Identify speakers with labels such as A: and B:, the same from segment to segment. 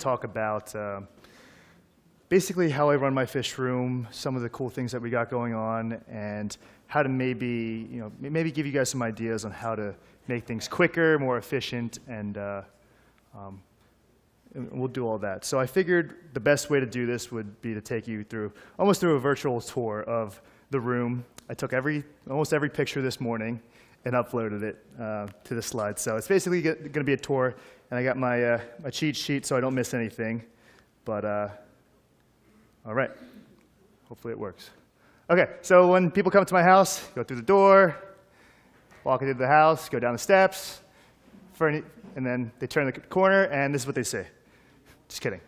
A: talk about basically how I run my fish room, some of the cool things that we got going on, and how to maybe give you guys some ideas on how to make things quicker, more efficient, and we'll do all that. So I figured the best way to do this would be to take you almost through a virtual tour of the room. I took almost every picture this morning and uploaded it to the slide. So it's basically going to be a tour, and I got my cheat sheet so I don't miss anything. But all right, hopefully it works. Okay, so when people come to my house, go through the door, walk into the house, go down the steps, and then they turn the corner, and this is what they say. Just kidding.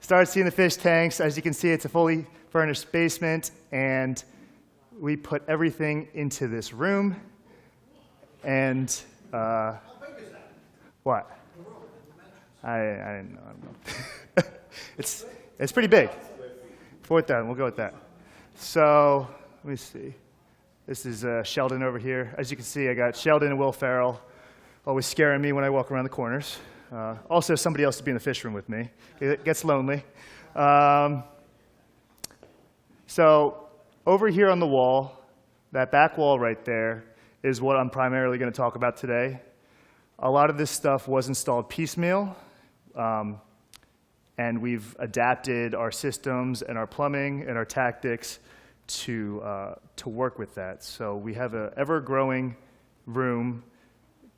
A: Start seeing the fish tanks. As you can see, it's a fully furnished basement, and we put everything into this room. And
B: how big is that?
A: What? I didn't know. It's pretty big. 4,000. We'll go with that. So let me see. This is Sheldon over here. As you can see, I got Sheldon and Will Farrell always scaring me when I walk around the corners. Also, somebody else to be in the fish room with me. It gets lonely. So over here on the wall, that back wall right there is what I'm primarily going to talk about today. A lot of this stuff was installed piecemeal, and we've adapted our systems and our plumbing and our tactics to work with that. So we have an ever-growing room.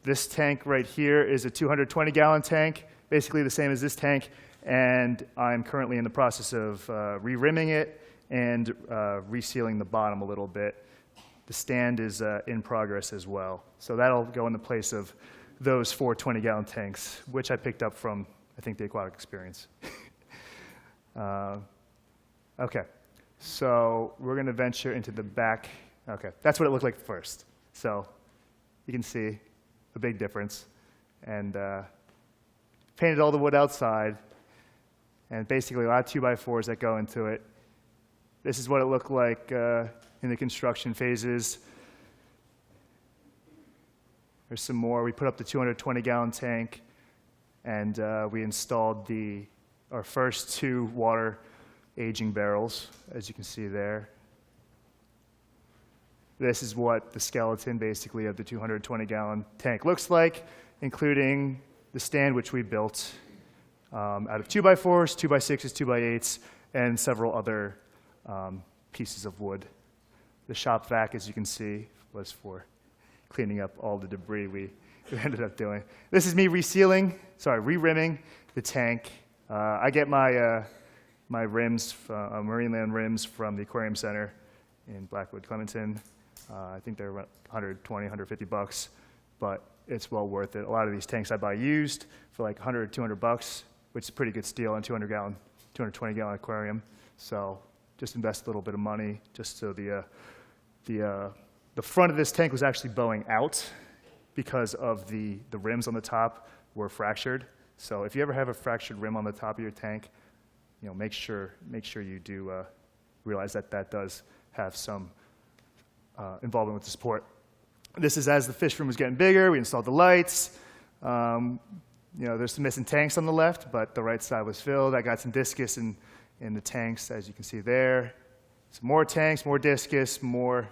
A: This tank right here is a 220-gallon tank, basically the same as this tank, and I'm currently in the process of re-rimming it and resealing the bottom a little bit. The stand is in progress as well. So that'll go in the place of those 4 20-gallon tanks, which I picked up from, I think, the Aquatic Experience. Okay, so we're going to venture into the back. Okay, that's what it looked like first. So you can see a big difference. And painted all the wood outside, and basically a lot of 2x4s that go into it. This is what it looked like in the construction phases. There's some more. We put up the 220-gallon tank, and we installed our first 2 water aging barrels, as you can see there. This is what the skeleton, basically, of the 220-gallon tank looks like, including the stand, which we built out of 2x4s, 2x6s, 2x8s, and several other pieces of wood. The shop vac, as you can see, was for cleaning up all the debris we ended up doing. This is me re-rimming the tank. I get my rims, Marineland rims, from the Aquarium Center in Blackwood, Clementon. I think they're about $120, $150, but it's well worth it. A lot of these tanks I buy used for like $100, $200, which is a pretty good steal on a 220-gallon aquarium. So just invest a little bit of money just so the front of this tank was actually bowing out because of the rims on the top were fractured. So if you ever have a fractured rim on the top of your tank, make sure you do realize that does have some involvement with the support. This is as the fish room was getting bigger. We installed the lights. There's some missing tanks on the left, but the right side was filled. I got some discus in the tanks, as you can see there. Some more tanks, more discus, more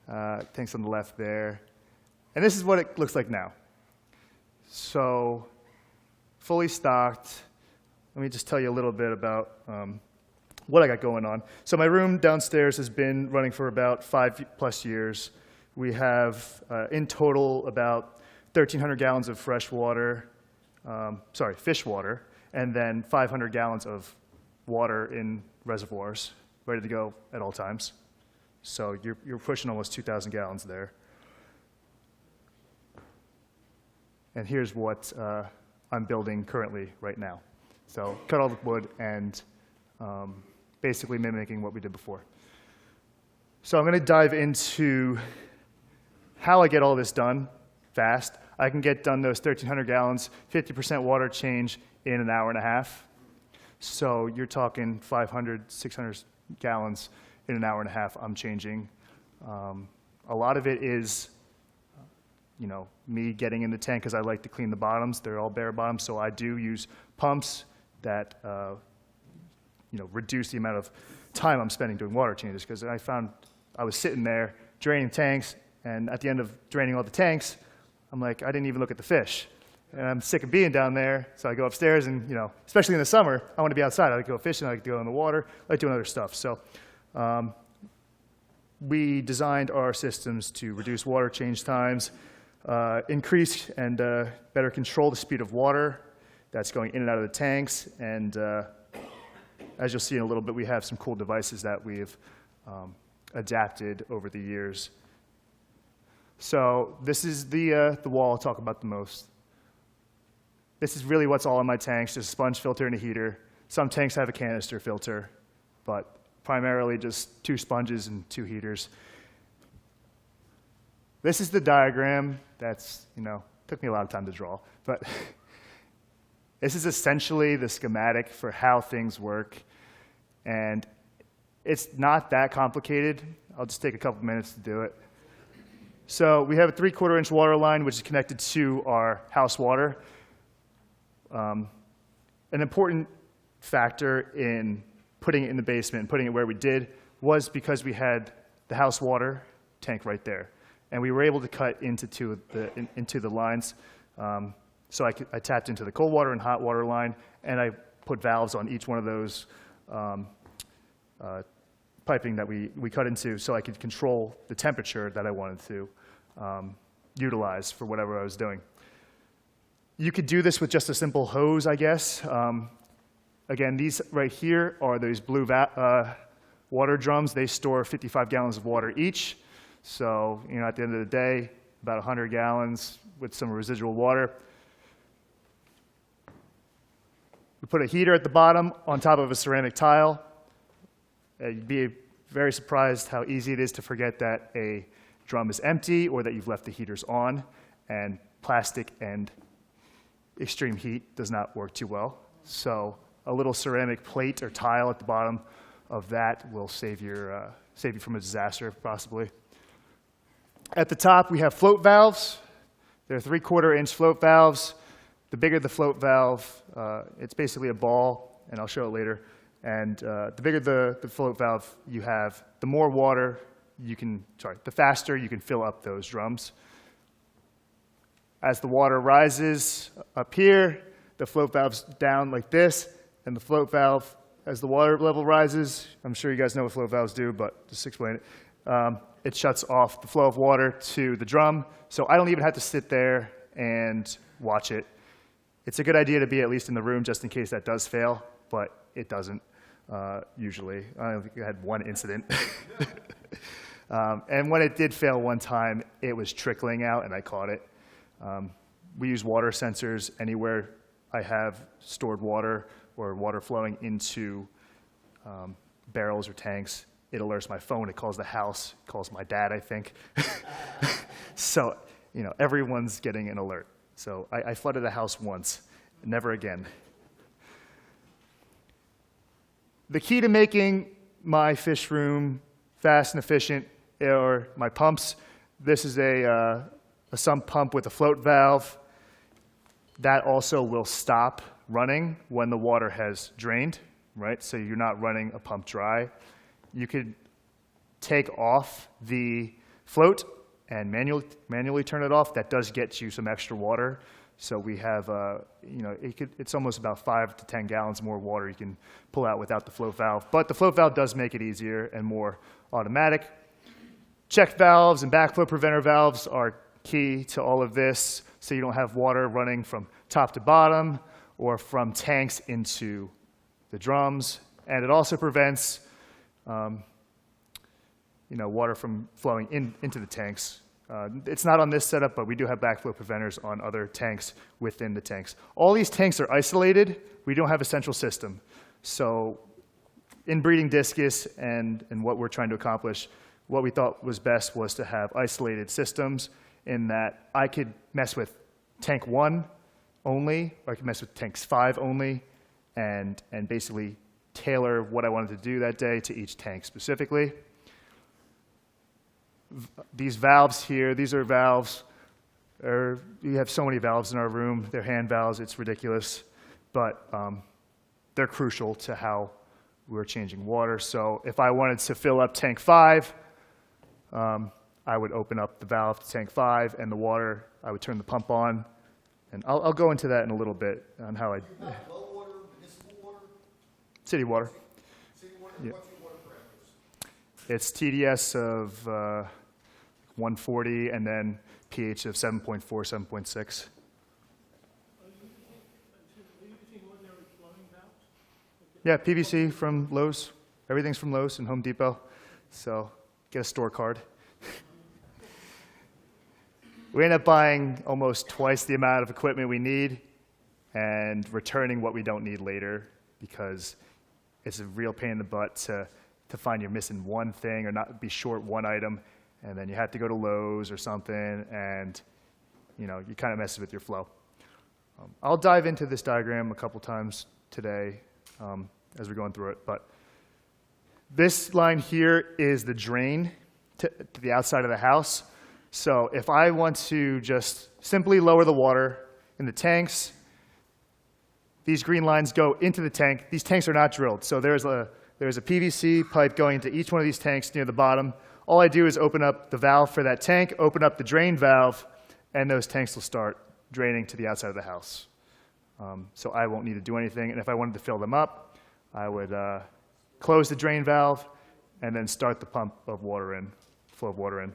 A: tanks on the left there. And this is what it looks like now. So fully stocked. Let me just tell you a little bit about what I got going on. So my room downstairs has been running for about 5+ years. We have, in total, about 1,300 gallons of fish water, and then 500 gallons of water in reservoirs, ready to go at all times. So you're pushing almost 2,000 gallons there. And here's what I'm building currently right now. So cut all the wood and basically mimicking what we did before. So I'm going to dive into how I get all this done fast. I can get done those 1,300 gallons, 50% water change in an hour and a half. So you're talking 500, 600 gallons in an hour and a half I'm changing. A lot of it is me getting in the tank because I like to clean the bottoms. They're all bare bottoms, so I do use pumps that reduce the amount of time I'm spending doing water changes, because I found I was sitting there draining tanks, and at the end of draining all the tanks, I'm like, I didn't even look at the fish. And I'm sick of being down there, so I go upstairs, and especially in the summer, I want to be outside. I like to go fishing, I like to go in the water, I like doing other stuff. So we designed our systems to reduce water change times, increase and better control the speed of water that's going in and out of the tanks, and as you'll see in a little bit, we have some cool devices that we've adapted over the years. So this is the wall I'll talk about the most. This is really what's all in my tanks, just a sponge filter and a heater. Some tanks have a canister filter, but primarily just 2 sponges and 2 heaters. This is the diagram that's, took me a lot of time to draw, but this is essentially the schematic for how things work, and it's not that complicated. I'll just take a couple minutes to do it. So we have a 3/4 inch water line, which is connected to our house water. An important factor in putting it in the basement and putting it where we did was because we had the house water tank right there, and we were able to cut into the lines. So I tapped into the cold water and hot water line, and I put valves on each one of those piping that we cut into, so I could control the temperature that I wanted to utilize for whatever I was doing. You could do this with just a simple hose, I guess. Again, these right here are those blue water drums. They store 55 gallons of water each. So, at the end of the day, about 100 gallons with some residual water. We put a heater at the bottom on top of a ceramic tile. You'd be very surprised how easy it is to forget that a drum is empty or that you've left the heaters on, and plastic and extreme heat does not work too well. So a little ceramic plate or tile at the bottom of that will save you from a disaster, possibly. At the top, we have float valves. They're 3/4 inch float valves. The bigger the float valve, it's basically a ball, and I'll show it later. And the bigger the float valve you have, the more water the faster you can fill up those drums. As the water rises up here, the float valve's down like this, and the float valve, as the water level rises, I'm sure you guys know what float valves do, but just to explain it, it shuts off the flow of water to the drum, so I don't even have to sit there and watch it. It's a good idea to be at least in the room just in case that does fail, but it doesn't usually. I don't think I had one incident. And when it did fail one time, it was trickling out, and I caught it. We use water sensors anywhere I have stored water or water flowing into barrels or tanks. It alerts my phone, it calls the house, it calls my dad, I think. So, everyone's getting an alert. So I flooded the house once, never again. The key to making my fish room fast and efficient are my pumps. This is a sump pump with a float valve. That also will stop running when the water has drained, right? So you're not running a pump dry. You could take off the float and manually turn it off. That does get you some extra water. So we have, it's almost about 5 to 10 gallons more water you can pull out without the float valve. But the float valve does make it easier and more automatic. Check valves and backflow preventer valves are key to all of this, so you don't have water running from top to bottom or from tanks into the drums. And it also prevents water from flowing into the tanks. It's not on this setup, but we do have backflow preventers on other tanks within the tanks. All these tanks are isolated. We don't have a central system. So in breeding discus and what we're trying to accomplish, what we thought was best was to have isolated systems in that I could mess with tank 1 only, or I could mess with tanks 5 only, and basically tailor what I wanted to do that day to each tank specifically. These valves here, these are valves You have so many valves in our room. They're hand valves. It's ridiculous. But they're crucial to how we're changing water. So if I wanted to fill up tank 5, I would open up the valve to tank 5, and the water, I would turn the pump on. And I'll go into that in a little bit on how I...
B: Do you have well water, municipal water?
A: City water.
B: City water?
A: Yeah.
B: What's your water parameters?
A: It's TDS of 140 and then pH of 7.4, 7.6. Yeah, PVC from Lowe's. Everything's from Lowe's and Home Depot. So get a store card. We end up buying almost twice the amount of equipment we need and returning what we don't need later because it's a real pain in the butt to find you're missing one thing or not be short one item, and then you have to go to Lowe's or something, and you kind of messes with your flow. I'll dive into this diagram a couple times today as we're going through it, but this line here is the drain to the outside of the house. So if I want to just simply lower the water in the tanks, these green lines go into the tank. These tanks are not drilled. So there's a PVC pipe going into each one of these tanks near the bottom. All I do is open up the valve for that tank, open up the drain valve, and those tanks will start draining to the outside of the house. So I won't need to do anything. And if I wanted to fill them up, I would close the drain valve and then start the pump of water in, flow of water in.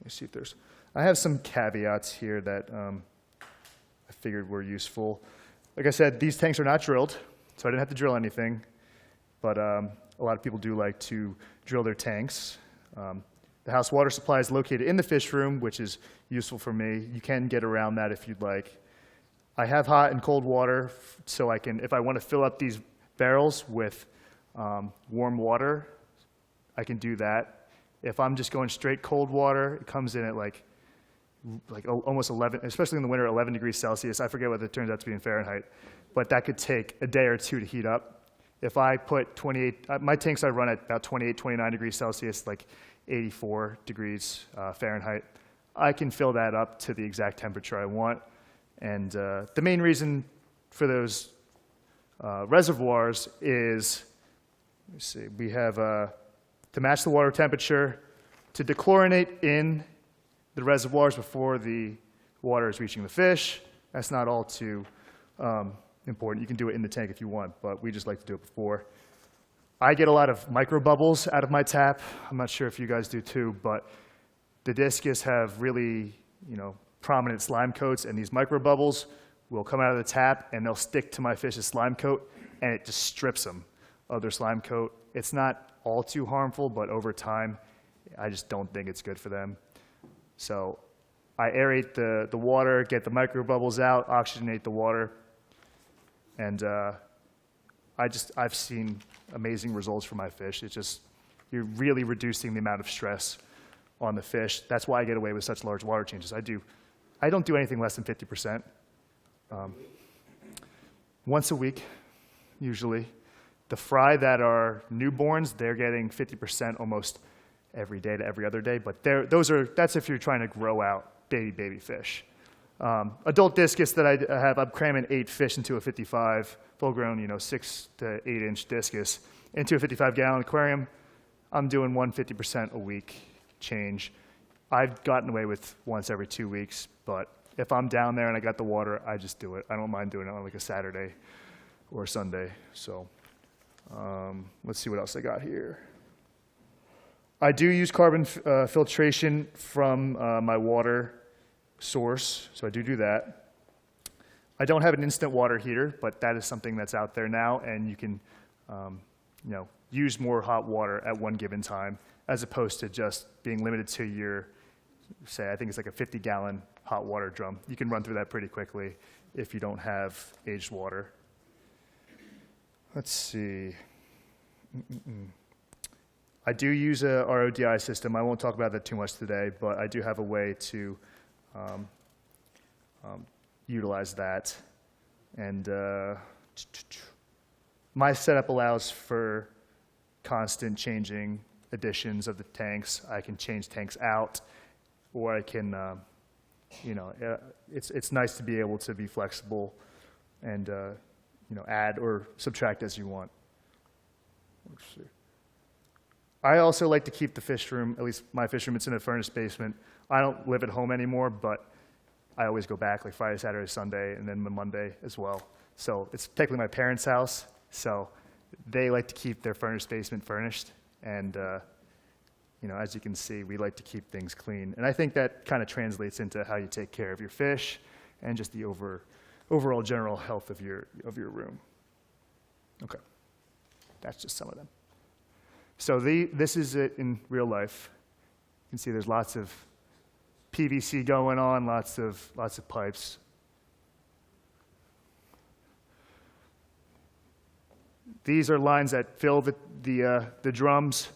A: Let me see if there's... I have some caveats here that I figured were useful. Like I said, these tanks are not drilled, so I didn't have to drill anything. But a lot of people do like to drill their tanks. The house water supply is located in the fish room, which is useful for me. You can get around that if you'd like. I have hot and cold water, so I can, if I want to fill up these barrels with warm water, I can do that. If I'm just going straight cold water, it comes in at like almost 11, especially in the winter, 11 degrees Celsius. I forget what it turns out to be in Fahrenheit, but that could take a day or two to heat up. If I put 28, my tanks I run at about 28, 29 degrees Celsius, like 84 degrees Fahrenheit. I can fill that up to the exact temperature I want. And the main reason for those reservoirs is, let me see, we have to match the water temperature, to dechlorinate in the reservoirs before the water is reaching the fish. That's not all too important. You can do it in the tank if you want, but we just like to do it before. I get a lot of micro bubbles out of my tap. I'm not sure if you guys do too, but the discus have really, prominent slime coats, and these micro bubbles will come out of the tap and they'll stick to my fish's slime coat, and it just strips them of their slime coat. It's not all too harmful, but over time, I just don't think it's good for them. So I aerate the water, get the micro bubbles out, oxygenate the water, and I've seen amazing results for my fish. It's just, you're really reducing the amount of stress on the fish. That's why I get away with such large water changes. I don't do anything less than 50%. Once a week, usually. The fry that are newborns, they're getting 50% almost every day to every other day, but that's if you're trying to grow out baby fish. Adult discus that I have, I'm cramming 8 fish into a 55, full-grown, 6 to 8 inch discus into a 55-gallon aquarium. I'm doing 150% a week change. I've gotten away with once every 2 weeks, but if I'm down there and I got the water, I just do it. I don't mind doing it on like a Saturday or a Sunday. So let's see what else I got here. I do use carbon filtration from my water source, so I do that. I don't have an instant water heater, but that is something that's out there now, and you can use more hot water at one given time, as opposed to just being limited to your, say, I think it's like a 50-gallon hot water drum. You can run through that pretty quickly if you don't have aged water. Let's see. I do use a RODI system. I won't talk about that too much today, but I do have a way to utilize that. And my setup allows for constant changing additions of the tanks. I can change tanks out, or I can it's nice to be able to be flexible and add or subtract as you want. Let's see. I also like to keep the fish room, at least my fish room, it's in a furnished basement. I don't live at home anymore, but I always go back like Friday, Saturday, Sunday, and then Monday as well. So it's technically my parents' house, so they like to keep their furnished basement furnished. And, as you can see, we like to keep things clean. And I think that kind of translates into how you take care of your fish and just the overall general health of your room. Okay, that's just some of them. So this is it in real life. You can see there's lots of PVC going on, lots of pipes. These are lines that fill the drums.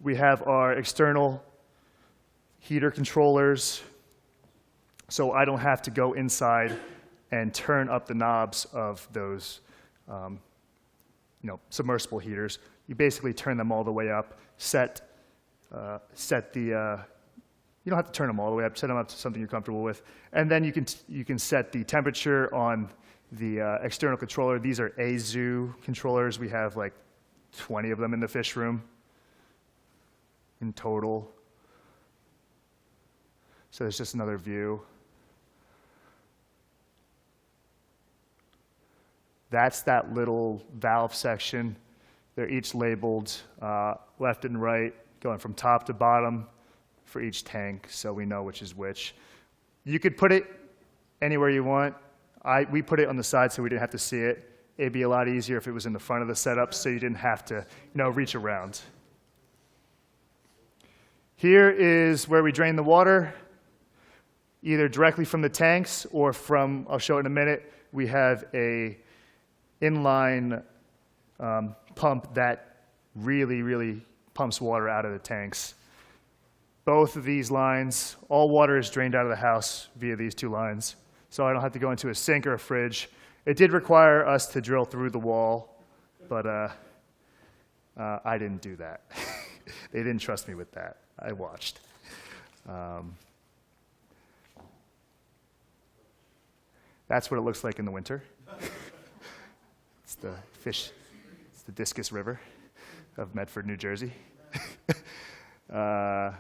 A: We have our external heater controllers, so I don't have to go inside and turn up the knobs of those submersible heaters. You basically turn them all the way up, set the, you don't have to turn them all the way up, set them up to something you're comfortable with, and then you can set the temperature on the external controller. These are AZU controllers. We have like 20 of them in the fish room in total. So there's just another view. That's that little valve section. They're each labeled left and right, going from top to bottom for each tank, so we know which is which. You could put it anywhere you want. We put it on the side so we didn't have to see it. It'd be a lot easier if it was in the front of the setup so you didn't have to reach around. Here is where we drain the water, either directly from the tanks or from, I'll show it in a minute, we have a inline pump that really pumps water out of the tanks. Both of these lines, all water is drained out of the house via these two lines, so I don't have to go into a sink or a fridge. It did require us to drill through the wall, but I didn't do that. They didn't trust me with that. I watched. That's what it looks like in the winter. It's the fish, it's the Discus River of Medford, New Jersey. These are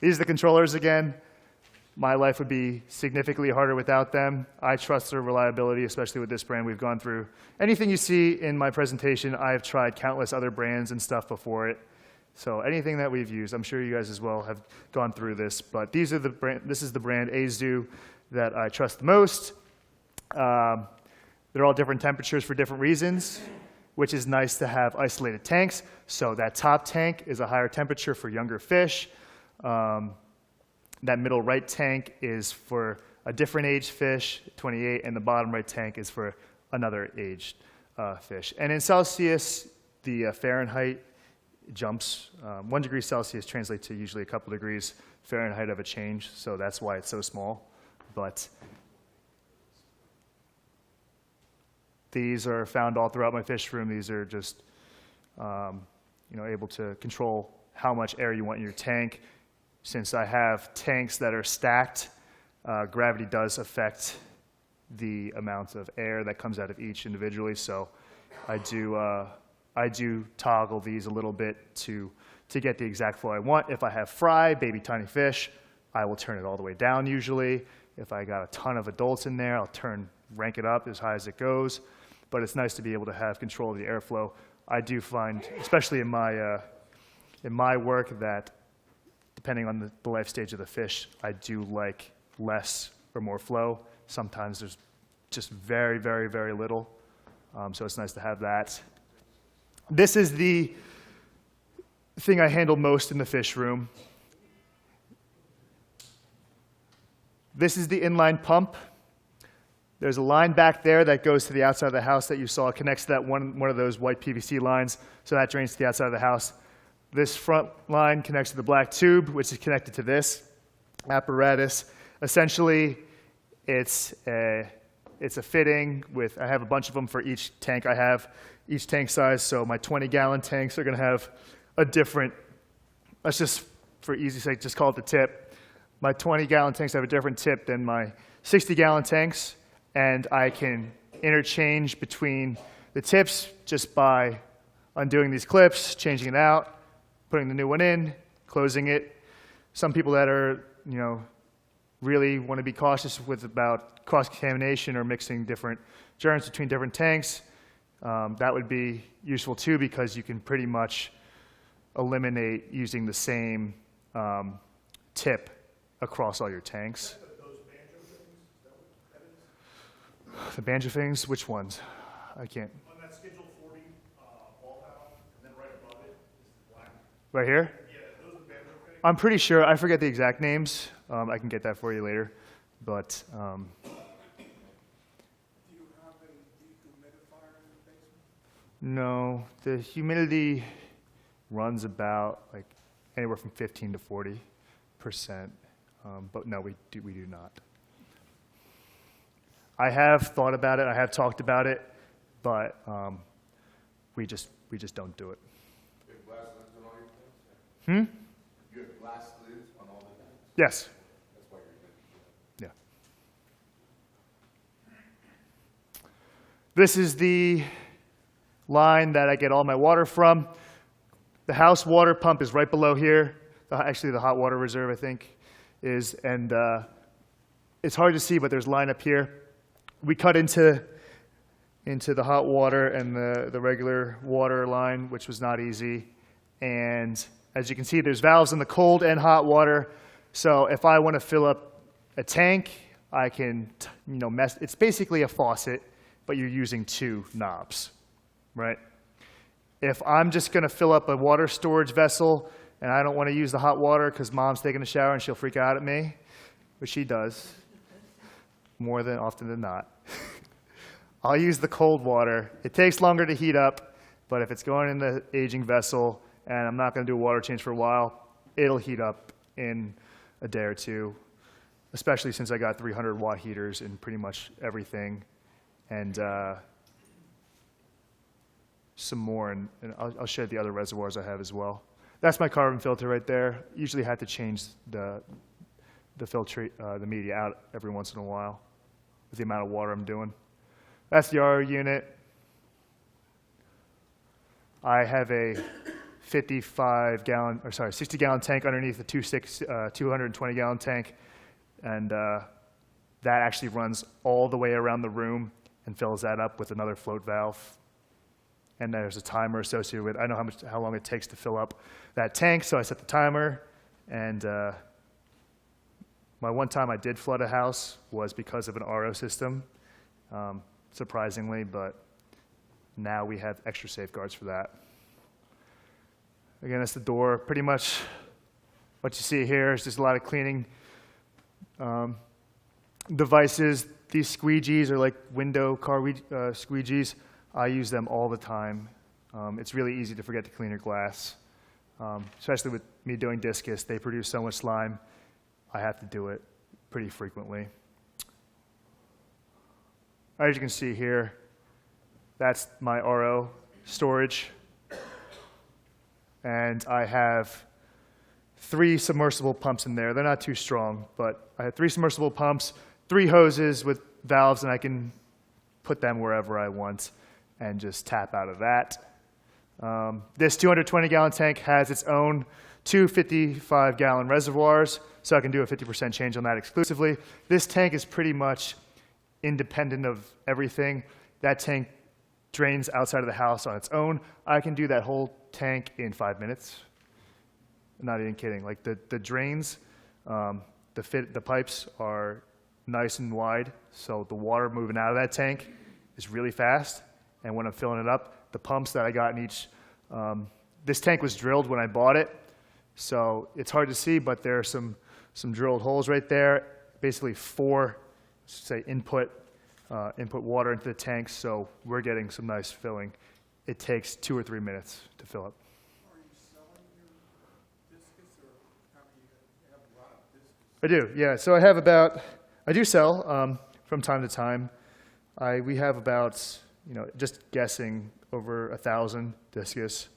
A: the controllers again. My life would be significantly harder without them. I trust their reliability, especially with this brand we've gone through. Anything you see in my presentation, I've tried countless other brands and stuff before it. So anything that we've used, I'm sure you guys as well have gone through this, but this is the brand AZU that I trust the most. They're all different temperatures for different reasons, which is nice to have isolated tanks. So that top tank is a higher temperature for younger fish. That middle right tank is for a different age fish, 28, and the bottom right tank is for another aged fish. And in Celsius, the Fahrenheit jumps. 1 degree Celsius translates to usually a couple degrees Fahrenheit of a change, so that's why it's so small. But these are found all throughout my fish room. These are just able to control how much air you want in your tank. Since I have tanks that are stacked, gravity does affect the amount of air that comes out of each individually. So I do toggle these a little bit to get the exact flow I want. If I have fry, baby tiny fish, I will turn it all the way down usually. If I got a ton of adults in there, I'll rank it up as high as it goes. But it's nice to be able to have control of the airflow. I do find, especially in my work, that depending on the life stage of the fish, I do like less or more flow. Sometimes there's just very little. So it's nice to have that. This is the thing I handle most in the fish room. This is the inline pump. There's a line back there that goes to the outside of the house that you saw. It connects to that one of those white PVC lines, so that drains to the outside of the house. This front line connects to the black tube, which is connected to this apparatus. Essentially, it's a fitting with, I have a bunch of them for each tank I have, each tank size. So my 20-gallon tanks are going to have a different, let's just, for easy sake, just call it the tip. my 20-gallon tanks have a different tip than my 60-gallon tanks, and I can interchange between the tips just by undoing these clips, changing it out, putting the new one in, closing it. Some people that are, really want to be cautious about cross-contamination or mixing different germs between different tanks, that would be useful too, because you can pretty much eliminate using the same tip across all your tanks.
B: Those banjo things, is that what that is?
A: The banjo things, which ones? I can't.
B: On that Schedule 40 ball valve, and then right above it is the black.
A: Right here?
B: Yeah, those are banjo things.
A: I'm pretty sure, I forget the exact names. I can get that for you later. But
B: Do you have a dehumidifier in the basement?
A: no, the humidity runs about like anywhere from 15 to 40%. But no, we do not. I have thought about it, I have talked about it, but we just don't do it.
B: You have glass lids on all your tanks? You have glass lids on all the tanks?
A: Yes.
B: That's why you're good.
A: Yeah. This is the line that I get all my water from. The house water pump is right below here. Actually, the hot water reserve, I think, is. And it's hard to see, but there's line up here. We cut into the hot water and the regular water line, which was not easy. And as you can see, there's valves in the cold and hot water. So if I want to fill up a tank, I can, it's basically a faucet, but you're using two knobs, right? If I'm just going to fill up a water storage vessel and I don't want to use the hot water because mom's taking a shower and she'll freak out at me, which she does more than often than not, I'll use the cold water. It takes longer to heat up, but if it's going in the aging vessel and I'm not going to do a water change for a while, it'll heat up in a day or two, especially since I got 300-watt heaters in pretty much everything. And some more, and I'll show you the other reservoirs I have as well. That's my carbon filter right there. Usually have to change the media out every once in a while with the amount of water I'm doing. That's the RO unit. I have a 60-gallon tank underneath the 220-gallon tank, and that actually runs all the way around the room and fills that up with another float valve. And there's a timer associated with it. I know how long it takes to fill up that tank, so I set the timer. And my one time I did flood a house was because of an RO system, surprisingly, but now we have extra safeguards for that. Again, that's the door. Pretty much what you see here is just a lot of cleaning devices. These squeegees are like window car squeegees. I use them all the time. It's really easy to forget to clean your glass, especially with me doing discus. They produce so much slime, I have to do it pretty frequently. As you can see here, that's my RO storage. And I have 3 submersible pumps in there. They're not too strong, but I have 3 submersible pumps, 3 hoses with valves, and I can put them wherever I want and just tap out of that. This 220-gallon tank has its own 2 55-gallon reservoirs, so I can do a 50% change on that exclusively. This tank is pretty much independent of everything. That tank drains outside of the house on its own. I can do that whole tank in 5 minutes. I'm not even kidding. Like the drains, the pipes are nice and wide, so the water moving out of that tank is really fast. And when I'm filling it up, the pumps that I got in each, this tank was drilled when I bought it, so it's hard to see, but there are some drilled holes right there. Basically 4, say, input water into the tank, so we're getting some nice filling. It takes 2 or 3 minutes to fill up.
B: Are you selling your discus, or you have a lot of discus?
A: I do, yeah. So I do sell from time to time. We have about, just guessing, over 1,000 discus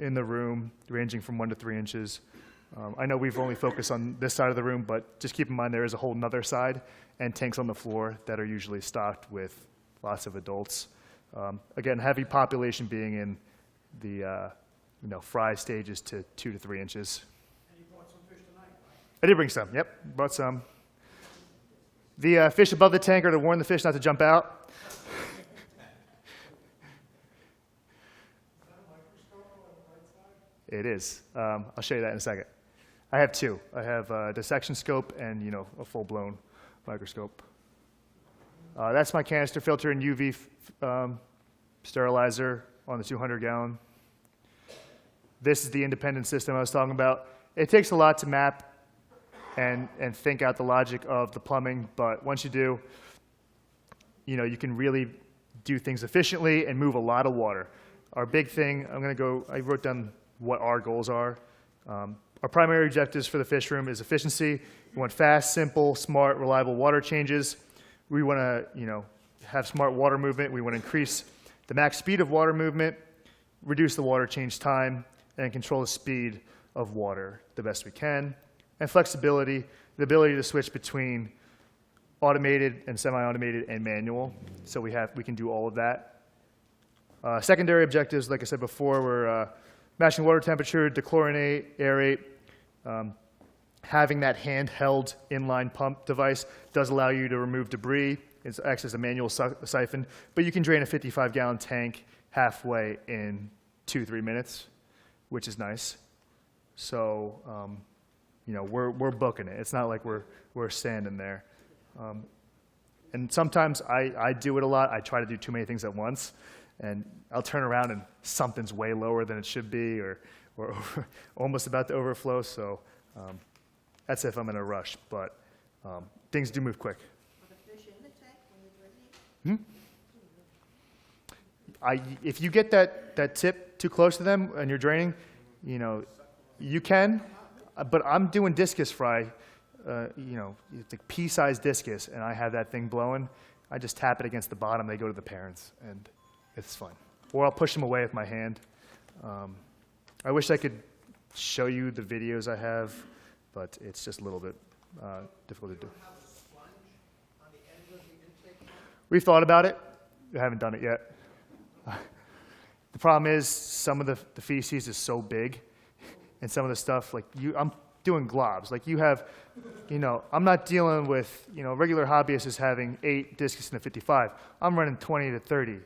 A: in the room, ranging from 1 to 3 inches. I know we've only focused on this side of the room, but just keep in mind there is a whole nother side and tanks on the floor that are usually stocked with lots of adults. Again, heavy population being in the fry stages to 2 to 3 inches.
B: And you brought some fish tonight, right?
A: I did bring some, yep, brought some. The fish above the tank are to warn the fish not to jump out. It is. I'll show you that in a second. I have 2. I have a dissection scope and, a full-blown microscope. That's my canister filter and UV sterilizer on the 200-gallon. This is the independent system I was talking about. It takes a lot to map and think out the logic of the plumbing, but once you do, you can really do things efficiently and move a lot of water. Our big thing, I wrote down what our goals are. Our primary objectives for the Fishroom is efficiency. We want fast, simple, smart, reliable water changes. We want to, have smart water movement. We want to increase the max speed of water movement, reduce the water change time, and control the speed of water the best we can. And flexibility, the ability to switch between automated and semi-automated and manual. So we can do all of that. Secondary objectives, like I said before, were matching water temperature, dechlorinate, aerate. Having that handheld inline pump device does allow you to remove debris. It acts as a manual siphon, but you can drain a 55-gallon tank halfway in 2-3 minutes, which is nice. So, we're booking it. It's not like we're standing there. And sometimes I do it a lot. I try to do too many things at once, and I'll turn around and something's way lower than it should be, or almost about to overflow. So that's if I'm in a rush, but things do move quick.
C: Are the fish in the tank when you're draining?
A: If you get that tip too close to them and you're draining, you can, but I'm doing discus fry, it's like pea-sized discus, and I have that thing blowing. I just tap it against the bottom, they go to the parents, and it's fun. Or I'll push them away with my hand. I wish I could show you the videos I have, but it's just a little bit difficult to do. We've thought about it. We haven't done it yet. The problem is some of the feces is so big, and some of the stuff, I'm doing globs. Like you have, I'm not dealing with, regular hobbyist is having 8 discus in a 55. I'm running 20 to 30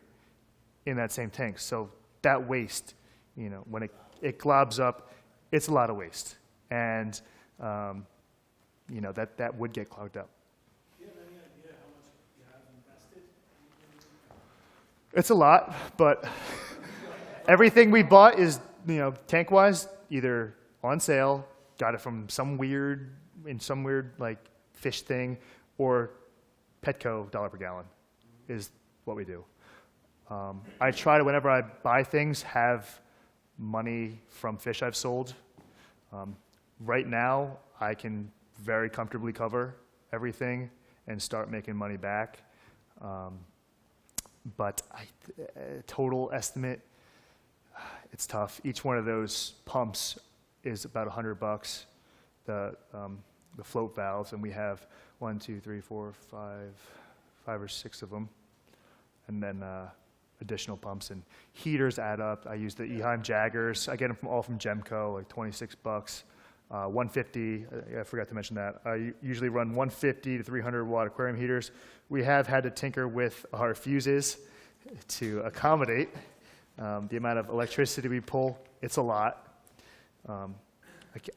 A: in that same tank. So that waste, when it globs up, it's a lot of waste. And, that would get clogged up.
B: Do you have any idea how much you have invested?
A: It's a lot, but everything we bought is, tank-wise, either on sale, got it from some weird fish thing, or Petco $1 per gallon is what we do. I try to, whenever I buy things, have money from fish I've sold. Right now, I can very comfortably cover everything and start making money back. But total estimate, it's tough. Each one of those pumps is about $100. The float valves, and we have 1, 2, 3, 4, 5 or 6 of them, and then additional pumps and heaters add up. I use the Eheim Jaggers. I get them all from Gemco, like $26. 150. I forgot to mention that. I usually run 150 to 300 watt aquarium heaters. We have had to tinker with our fuses to accommodate the amount of electricity we pull. It's a lot.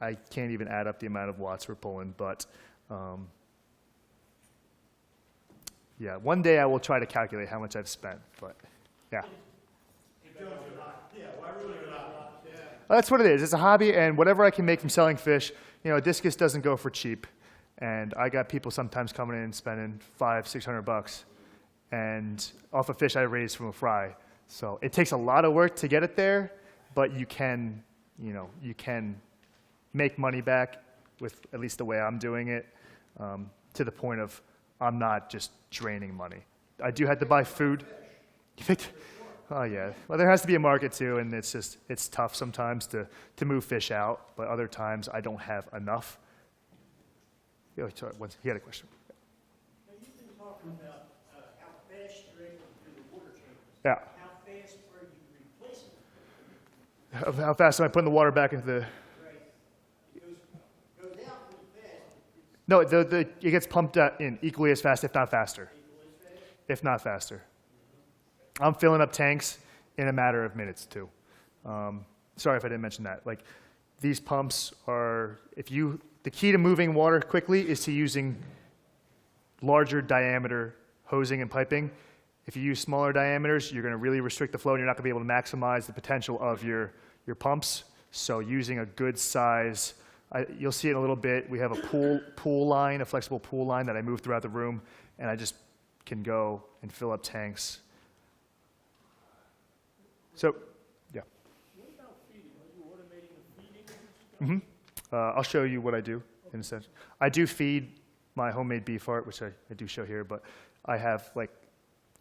A: I can't even add up the amount of watts we're pulling, but yeah, one day I will try to calculate how much I've spent, but yeah. That's what it is. It's a hobby, and whatever I can make from selling fish, a discus doesn't go for cheap. And I got people sometimes coming in and spending $500-600 and off a fish I raised from a fry. So it takes a lot of work to get it there, but you can make money back with at least the way I'm doing it, to the point of I'm not just draining money. I do have to buy food. Oh, yeah. Well, there has to be a market too, and it's tough sometimes to move fish out, but other times I don't have enough. Oh, sorry, he had a question.
D: Now, you've been talking about how fast you're able to do the water changes.
A: Yeah.
D: How fast are you replacing them?
A: How fast am I putting the water back into the...
D: Right. It goes out pretty fast.
A: No, it gets pumped in equally as fast, if not faster.
D: Equally as fast.
A: If not faster. I'm filling up tanks in a matter of minutes too. Sorry if I didn't mention that. Like, these pumps are, the key to moving water quickly is to using larger diameter hosing and piping. If you use smaller diameters, you're going to really restrict the flow and you're not going to be able to maximize the potential of your pumps. So using a good size, you'll see it in a little bit. We have a pool line, a flexible pool line that I move throughout the room, and I just can go and fill up tanks. So, yeah.
D: What about feeding? Are you automating the feeding?
A: I'll show you what I do in a sense. I do feed my homemade beef heart, which I do show here, but I have like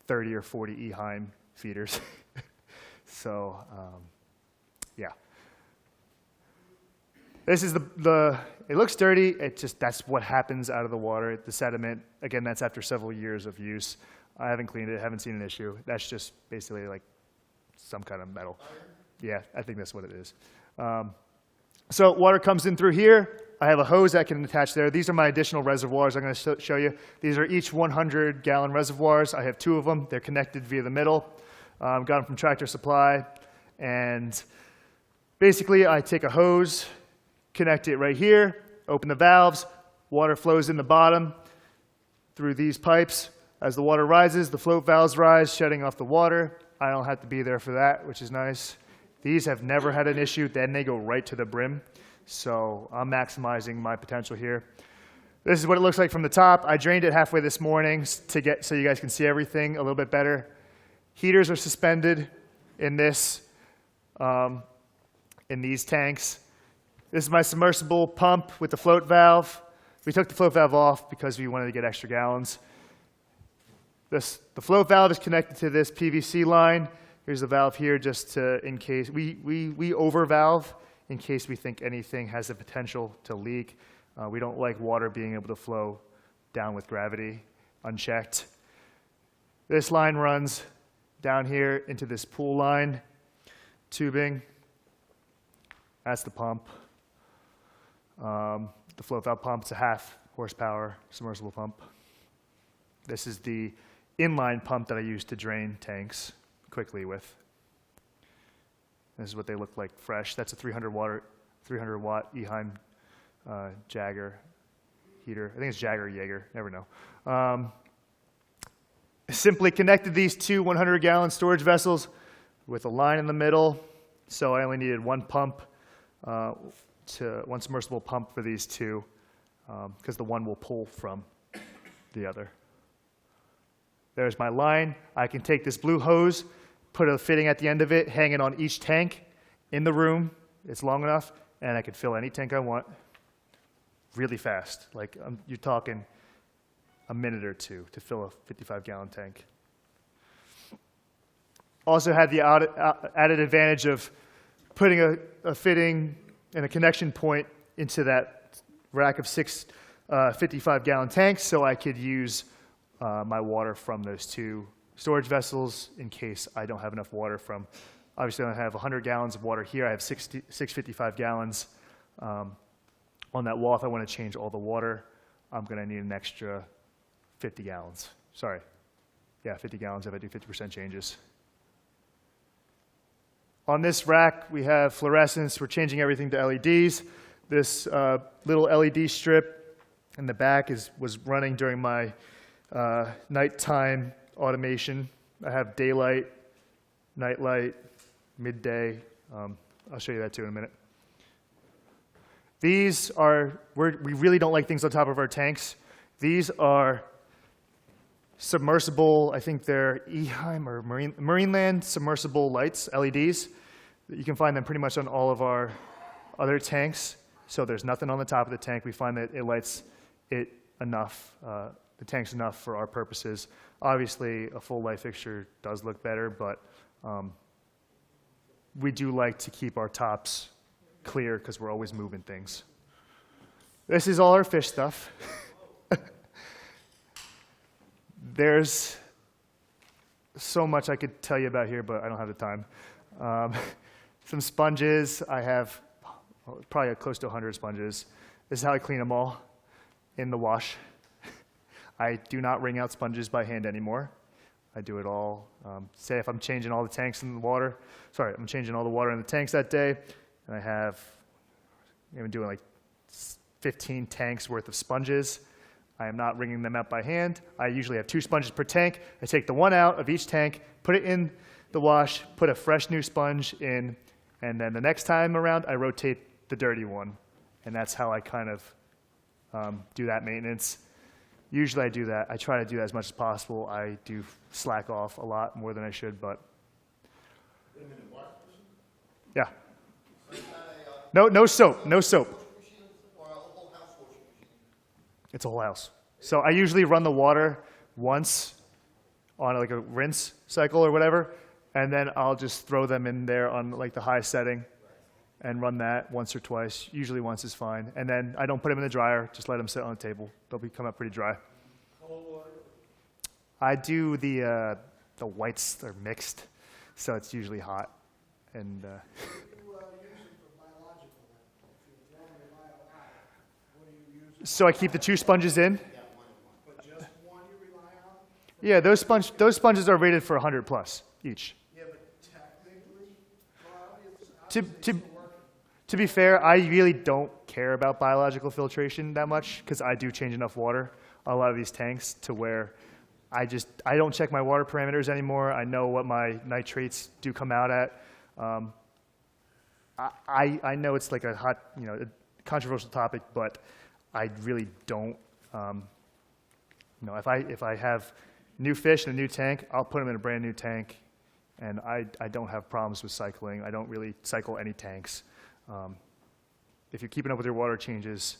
A: 30 or 40 Eheim feeders. So, yeah. This is it looks dirty, that's what happens out of the water, the sediment. Again, that's after several years of use. I haven't cleaned it, haven't seen an issue. That's just basically like some kind of metal. Yeah, I think that's what it is. So water comes in through here. I have a hose that can attach there. These are my additional reservoirs I'm going to show you. These are each 100-gallon reservoirs. I have 2 of them. They're connected via the middle. Got them from Tractor Supply. And basically, I take a hose, connect it right here, open the valves. Water flows in the bottom through these pipes. As the water rises, the float valves rise, shutting off the water. I don't have to be there for that, which is nice. These have never had an issue. Then they go right to the brim. So I'm maximizing my potential here. This is what it looks like from the top. I drained it halfway this morning so you guys can see everything a little bit better. Heaters are suspended in these tanks. This is my submersible pump with the float valve. We took the float valve off because we wanted to get extra gallons. The float valve is connected to this PVC line. Here's the valve here just to, in case, we over valve in case we think anything has the potential to leak. We don't like water being able to flow down with gravity unchecked. This line runs down here into this pool line tubing. That's the pump. The float valve pump, it's a 1/2 horsepower submersible pump. This is the inline pump that I use to drain tanks quickly with. This is what they look like fresh. That's a 300 watt Eheim Jagger heater. I think it's Jagger or Jaeger, never know. Simply connected these 2 100-gallon storage vessels with a line in the middle. So I only needed one pump, one submersible pump for these 2, because the one will pull from the other. There's my line. I can take this blue hose, put a fitting at the end of it, hang it on each tank in the room. It's long enough, and I can fill any tank I want really fast. Like, you're talking a minute or 2 to fill a 55-gallon tank. Also had the added advantage of putting a fitting and a connection point into that rack of 6 55-gallon tanks so I could use my water from those 2 storage vessels in case I don't have enough water from. Obviously, I have 100 gallons of water here. I have 6 55 gallons on that wall. If I want to change all the water, I'm going to need an extra 50 gallons. Sorry. Yeah, 50 gallons if I do 50% changes. On this rack, we have fluorescence. We're changing everything to LEDs. This little LED strip in the back was running during my nighttime automation. I have daylight, nightlight, midday. I'll show you that too in a minute. These are, we really don't like things on top of our tanks. These are submersible, I think they're Eheim or Marineland submersible lights, LEDs. You can find them pretty much on all of our other tanks. So there's nothing on the top of the tank. We find that it lights it enough, the tank's enough for our purposes. Obviously, a full light fixture does look better, but We do like to keep our tops clear because we're always moving things. This is all our fish stuff. There's so much I could tell you about here, but I don't have the time. Some sponges. I have probably close to 100 sponges. This is how I clean them all in the wash. I do not wring out sponges by hand anymore. I do it all. Say if I'm changing all the tanks in the water, I'm changing all the water in the tanks that day, and I'm doing like 15 tanks worth of sponges. I am not wringing them out by hand. I usually have 2 sponges per tank. I take the one out of each tank, put it in the wash, put a fresh new sponge in, and then the next time around, I rotate the dirty one. And that's how I kind of do that maintenance. Usually I do that. I try to do that as much as possible. I do slack off a lot more than I should, but yeah. No soap, no soap. It's a whole house. So I usually run the water once on like a rinse cycle or whatever, and then I'll just throw them in there on like the high setting and run that once or twice. Usually once is fine. And then I don't put them in the dryer, just let them sit on the table. They'll come out pretty dry. I do the whites, they're mixed, so it's usually hot. And
D: You use it for biological, if you run your bio-high, what do you use it
A: so I keep the 2 sponges in.
D: for? Just one you rely on?
A: Yeah, those sponges are rated for 100 plus each.
D: Yeah, but technically, well, it's
A: To-
D: obviously
A: to-
D: still working.
A: To be fair, I really don't care about biological filtration that much because I do change enough water on a lot of these tanks to where I don't check my water parameters anymore. I know what my nitrates do come out at. I know it's like a hot, a controversial topic, but I really don't. If I have new fish in a new tank, I'll put them in a brand new tank, and I don't have problems with cycling. I don't really cycle any tanks. If you're keeping up with your water changes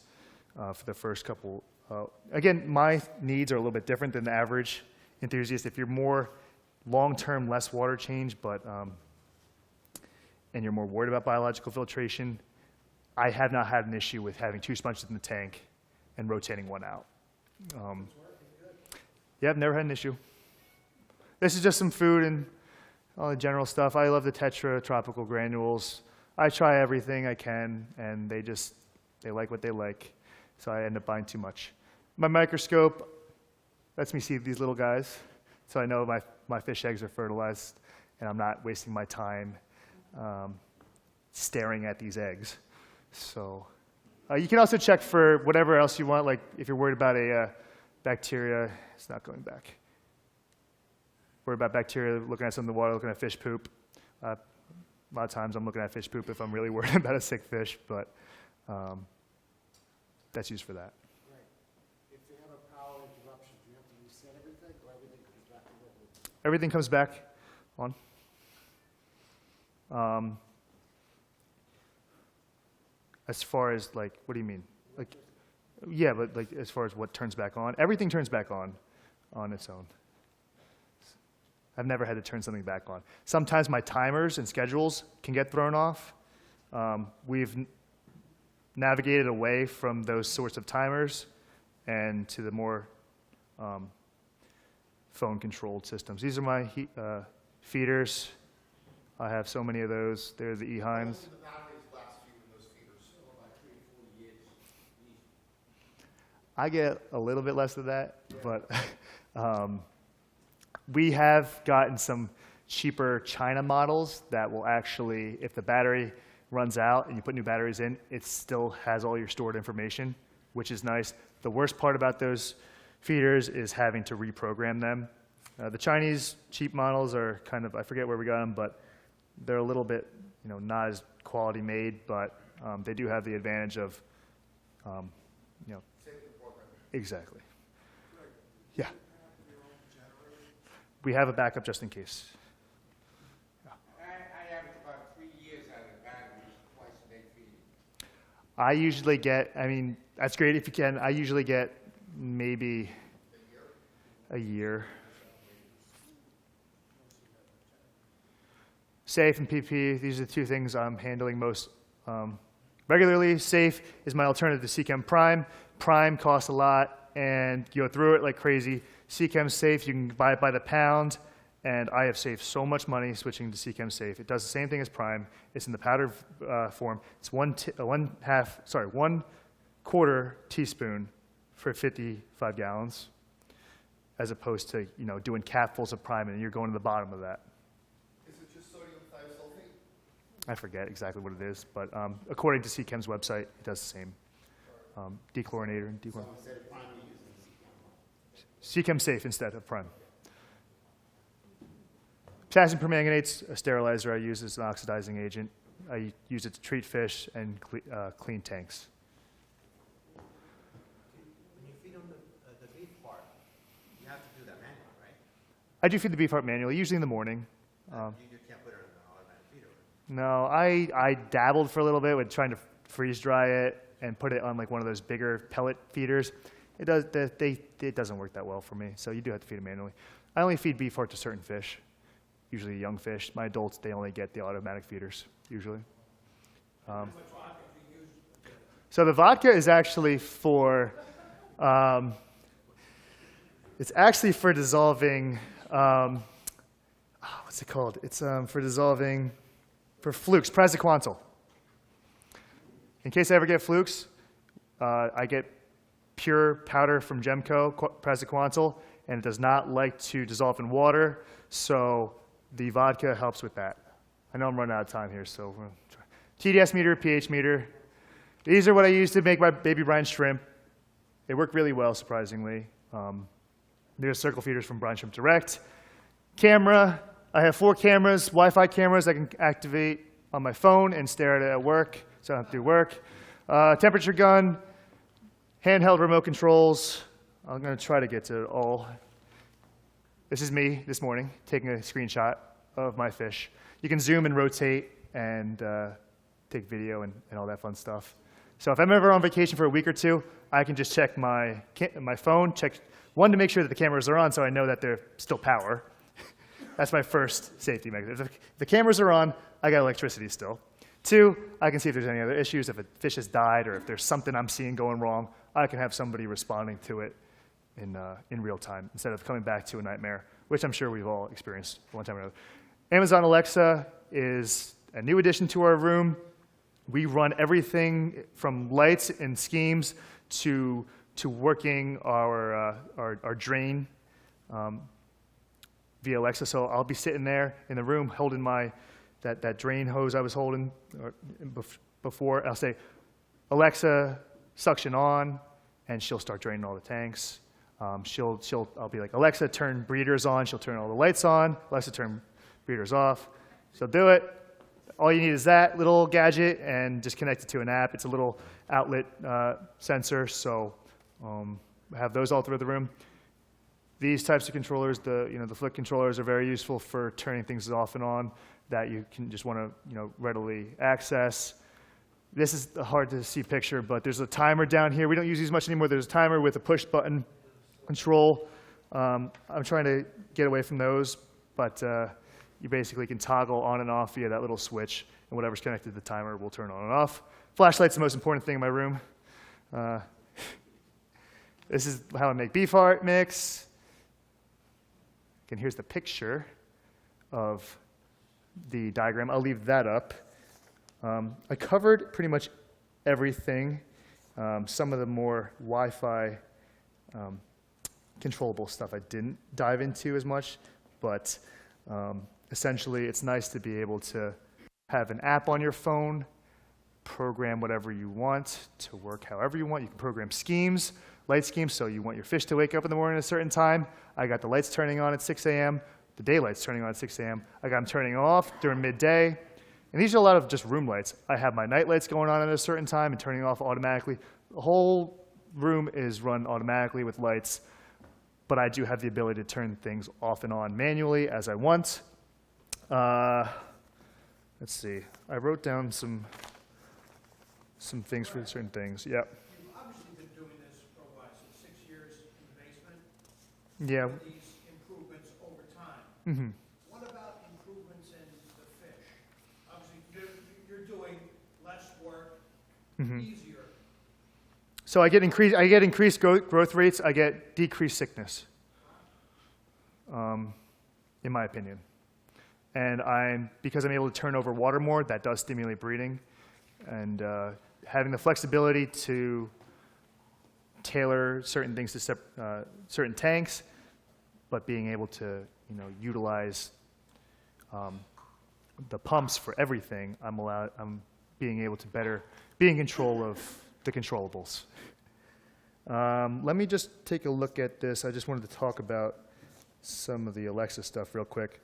A: for the first couple, again, my needs are a little bit different than the average enthusiast. If you're more long-term, less water change, and you're more worried about biological filtration, I have not had an issue with having 2 sponges in the tank and rotating one out. Yeah, I've never had an issue. This is just some food and all the general stuff. I love the Tetra tropical granules. I try everything I can, and they like what they like, so I end up buying too much. My microscope lets me see these little guys, so I know my fish eggs are fertilized, and I'm not wasting my time staring at these eggs. So you can also check for whatever else you want, like if you're worried about a bacteria, it's not going back. Worried about bacteria, looking at some of the water, looking at fish poop. A lot of times I'm looking at fish poop if I'm really worried about a sick fish, but that's used for that.
D: Right. If you have a power interruption, do you have to reset everything, or everything comes back to normal?
A: Everything comes back on. As far as like, what do you mean? Like, yeah, but like as far as what turns back on, everything turns back on its own. I've never had to turn something back on. Sometimes my timers and schedules can get thrown off. We've navigated away from those sorts of timers and to the more phone-controlled systems. These are my feeders. I have so many of those. They're the Eheims.
B: The batteries last you in those feeders? So about 3 or 4 years.
A: I get a little bit less of that, but we have gotten some cheaper China models that will actually, if the battery runs out and you put new batteries in, it still has all your stored information, which is nice. The worst part about those feeders is having to reprogram them. The Chinese cheap models are kind of, I forget where we got them, but they're a little bit, not as quality made, but they do have the advantage of, exactly. Yeah. We have a backup just in case.
B: I average about 3 years out of the batteries, twice a day feeding.
A: I usually get, that's great if you can. I usually get maybe a year. Safe and PP, these are the two things I'm handling most regularly. Safe is my alternative to Seachem Prime. Prime costs a lot, and you go through it like crazy. Seachem Safe, you can buy it by the pound, and I have saved so much money switching to Seachem Safe. It does the same thing as Prime. It's in the powder form. It's one quarter teaspoon for 55 gallons, as opposed to doing capfuls of Prime, and you're going to the bottom of that.
B: Is it just sodium thiosulfate?
A: I forget exactly what it is, but according to Seachem's website, it does the same. Dechlorinator and dechlorinator.
B: So instead of prime, you're using
A: Seachem Safe instead of Prime. Potassium permanganate's a sterilizer I use as an oxidizing agent. I use it to treat fish and clean tanks.
E: When you feed them the beef part, you have to do that manually, right?
A: I do feed the beef heart manually, usually in the morning.
E: You just can't put it in an automatic feeder.
A: No, I dabbled for a little bit with trying to freeze dry it and put it on like one of those bigger pellet feeders. It doesn't work that well for me, so you do have to feed it manually. I only feed beef heart to certain fish, usually young fish. My adults, they only get the automatic feeders, usually. So the vodka is actually for, it's actually for dissolving, what's it called? It's for dissolving, for flukes, praziquantel. In case I ever get flukes, I get pure powder from Gemco, praziquantel, and it does not like to dissolve in water, so the vodka helps with that. I know I'm running out of time here, so we're gonna try. TDS meter, pH meter. These are what I use to make my baby brine shrimp. They work really well, surprisingly. There's circle feeders from Brine Shrimp Direct. Camera, I have 4 cameras, Wi-Fi cameras I can activate on my phone and stare at it at work, so I don't have to do work. Temperature gun, handheld remote controls. I'm going to try to get to it all. This is me this morning taking a screenshot of my fish. You can zoom and rotate and take video and all that fun stuff. So if I'm ever on vacation for a week or two, I can just check my phone, check one to make sure that the cameras are on so I know that they're still power. That's my first safety mechanism. If the cameras are on, I got electricity still. 2, I can see if there's any other issues, if a fish has died or if there's something I'm seeing going wrong, I can have somebody responding to it in real time instead of coming back to a nightmare, which I'm sure we've all experienced one time or another. Amazon Alexa is a new addition to our room. We run everything from lights and schemes to working our drain via Alexa. So I'll be sitting there in the room holding that drain hose I was holding before. I'll say, Alexa, suction on, and she'll start draining all the tanks. I'll be like, Alexa, turn breeders on. She'll turn all the lights on. Alexa, turn breeders off. She'll do it. All you need is that little gadget and just connect it to an app. It's a little outlet sensor, so have those all through the room. These types of controllers, the flick controllers, are very useful for turning things off and on that you can just want to readily access. This is a hard to see picture, but there's a timer down here. We don't use these much anymore. There's a timer with a push button control. I'm trying to get away from those, but you basically can toggle on and off via that little switch, and whatever's connected to the timer will turn on and off. Flashlight's the most important thing in my room. This is how I make beef heart mix. And here's the picture of the diagram. I'll leave that up. I covered pretty much everything. Some of the more Wi-Fi controllable stuff I didn't dive into as much, but essentially it's nice to be able to have an app on your phone, program whatever you want to work however you want. You can program schemes, light schemes, so you want your fish to wake up in the morning at a certain time. I got the lights turning on at 6 a.m., the daylight's turning on at 6 a.m. I got them turning off during midday. And these are a lot of just room lights. I have my night lights going on at a certain time and turning off automatically. The whole room is run automatically with lights, but I do have the ability to turn things off and on manually as I want. Let's see. I wrote down some things for certain things. Yep.
D: You've obviously been doing this for a while, so 6 years in the basement.
A: Yeah.
D: With these improvements over time.
A: Mm-hmm.
D: What about improvements in the fish? easier.
A: So I get increased growth rates. I get decreased sickness, in my opinion. And because I'm able to turn over water more, that does stimulate breeding. And having the flexibility to tailor certain things to certain tanks, but being able to, utilize the pumps for everything, I'm being able to better be in control of the controllables. Let me just take a look at this. I just wanted to talk about some of the Alexa stuff real quick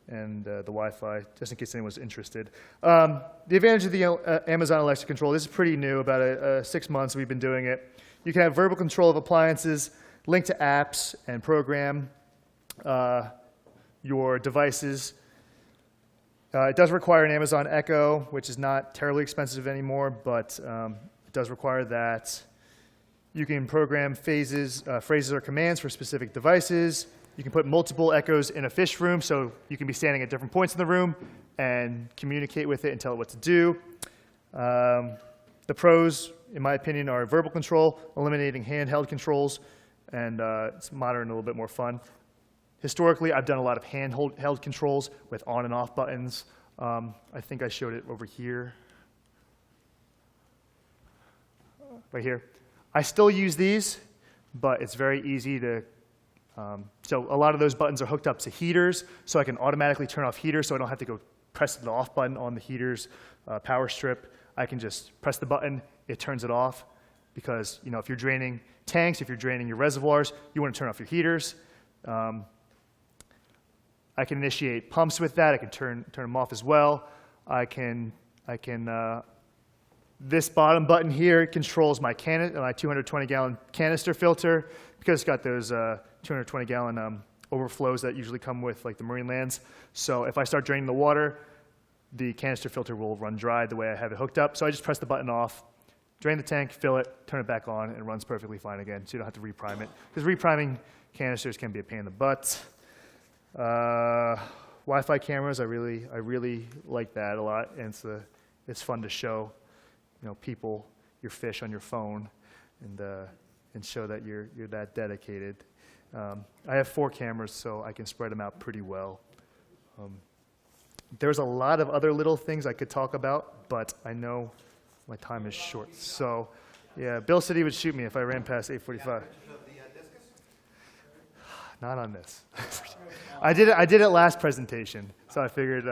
A: and the Wi-Fi, just in case anyone's interested. The advantage of the Amazon Alexa control, this is pretty new, about 6 months we've been doing it. You can have verbal control of appliances, link to apps, and program your devices. It does require an Amazon Echo, which is not terribly expensive anymore, but it does require that. You can program phrases or commands for specific devices. You can put multiple Echoes in a Fishroom, so you can be standing at different points in the room and communicate with it and tell it what to do. The pros, in my opinion, are verbal control, eliminating handheld controls, and it's modern and a little bit more fun. Historically, I've done a lot of handheld controls with on and off buttons. I think I showed it over here. Right here. I still use these, but it's very easy to, so a lot of those buttons are hooked up to heaters, so I can automatically turn off heaters, so I don't have to go press the off button on the heater's power strip. I can just press the button, it turns it off, because if you're draining tanks, if you're draining your reservoirs, you want to turn off your heaters. I can initiate pumps with that. I can turn them off as well. This bottom button here controls my 220-gallon canister filter, because it's got those 220-gallon overflows that usually come with like the marine lands. So if I start draining the water, the canister filter will run dry the way I have it hooked up. So I just press the button off, drain the tank, fill it, turn it back on, and it runs perfectly fine again, so you don't have to reprime it. Because repriming canisters can be a pain in the butt. Wi-Fi cameras, I really like that a lot, and it's fun to show people your fish on your phone and show that you're that dedicated. I have 4 cameras, so I can spread them out pretty well. There's a lot of other little things I could talk about, but I know my time is short. So, yeah, Bill said he would shoot me if I ran past 8:45. Not on this. I did it last presentation, so I figured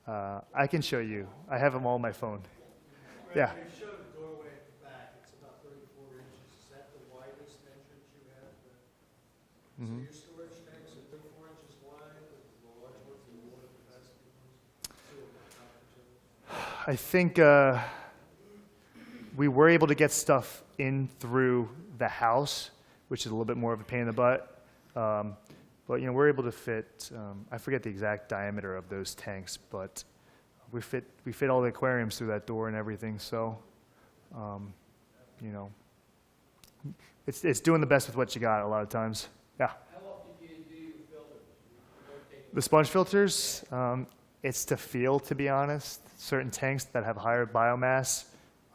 A: I can show you. I have them all on my phone. Yeah.
D: You showed the doorway at the back, it's about 34 inches. Is that the widest entrance you have? So your storage tanks are 34 inches wide, the large ones, and the water capacity ones?
A: I think we were able to get stuff in through the house, which is a little bit more of a pain in the butt. But we're able to fit. I forget the exact diameter of those tanks, but we fit all the aquariums through that door and everything. So, it's doing the best with what you got a lot of times. Yeah.
D: How often do you do your filters?
A: The sponge filters, it's to feel, to be honest. Certain tanks that have higher biomass,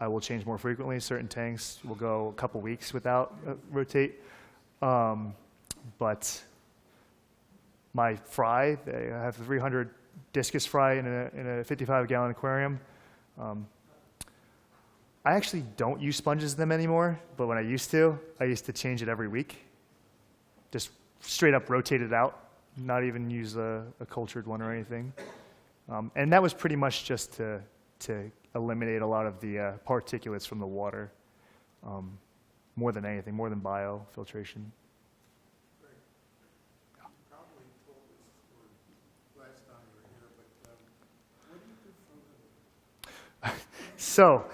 A: I will change more frequently. Certain tanks will go a couple weeks without rotate. But my fry, I have a 300 discus fry in a 55-gallon aquarium. I actually don't use sponges in them anymore, but when I used to change it every week. Just straight up rotate it out, not even use a cultured one or anything. And that was pretty much just to eliminate a lot of the particulates from the water, more than anything, more than biofiltration.
B: Probably told us last time you were here, but what do you do for a living?
A: So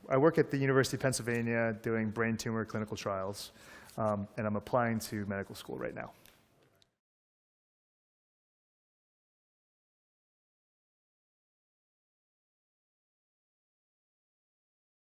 A: I work at the University of Pennsylvania doing brain tumor clinical trials, and I'm applying to medical school right now.